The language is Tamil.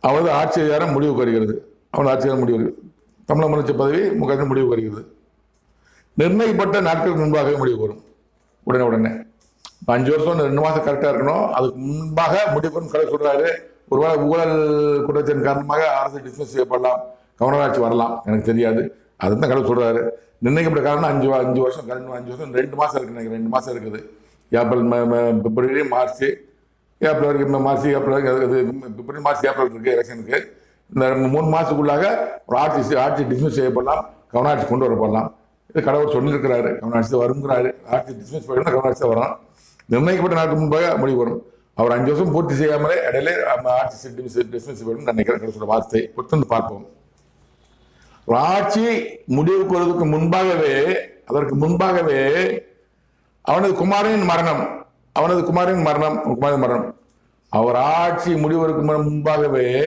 அவரது ஆட்சி அதிகாரம் முடிவுக்கு வருகிறது. அவனது ஆட்சி அதிகாரம் முடிவு வருகிறது. தமிழக முதலமைச்சர் பதவி முக முடிவுக்கு வருகிறது. நிர்ணயிக்கப்பட்ட நாட்களுக்கு முன்பாகவே முடிவு வரும். உடனே 5 வருஷம் 2 மாதம் கரெக்டாக இருக்கணும். அதுக்கு முன்பாக முடிவு கடை சொல்றாரு. ஒருவேளை ஊழல் குற்றத்தின் காரணமாக அரசு டிஸ்மிஸ் செய்யப்படலாம், கவர்னர் ஆட்சி வரலாம், எனக்கு தெரியாது. அதுதான் கடை சொல்றாரு. நிர்ணயிக்கப்பட்ட காரணம் 5 வருஷம் 5 வருஷம் 2 மாதம் இருக்கு. எனக்கு 2 மாதம் இருக்குது. ஏப்ரல், பிப்ரவரி, மார்ச், ஏப்ரல் வரைக்கும். மார்ச், ஏப்ரல், பிப்ரவரி, மார்ச், ஏப்ரல் இருக்கு எலெக்ஷனுக்கு. இந்த 3 மாதத்துக்குள்ளாக ஒரு ஆட்சி டிஸ்மிஸ் செய்யப்படலாம், கவர்னர் ஆட்சி கொண்டு வரப்படலாம். இது கடவுள் சொல்லியிருக்கிறாரு. கவர்னர் ஆட்சி வருங்கிறாரு. ஆட்சி டிஸ்மிஸ் பண்ணி கவர்னர் ஆட்சி வரும். நிர்ணயிக்கப்பட்ட நாளுக்கு முன்பாக முடிவு வரும். அவர் 5 வருஷம் பூர்த்தி செய்யாமலே இடையிலே ஆட்சி டிஸ்மிஸ் பண்ணி நினைக்கிற வார்த்தை பொறுத்து பார்ப்போம். ஆட்சி முடிவுக்கு வருவதற்கு முன்பாகவே, அதற்கு முன்பாகவே அவனது குமாரனின் மரணம், அவர் ஆட்சி முடிவதற்கு முன்பாகவே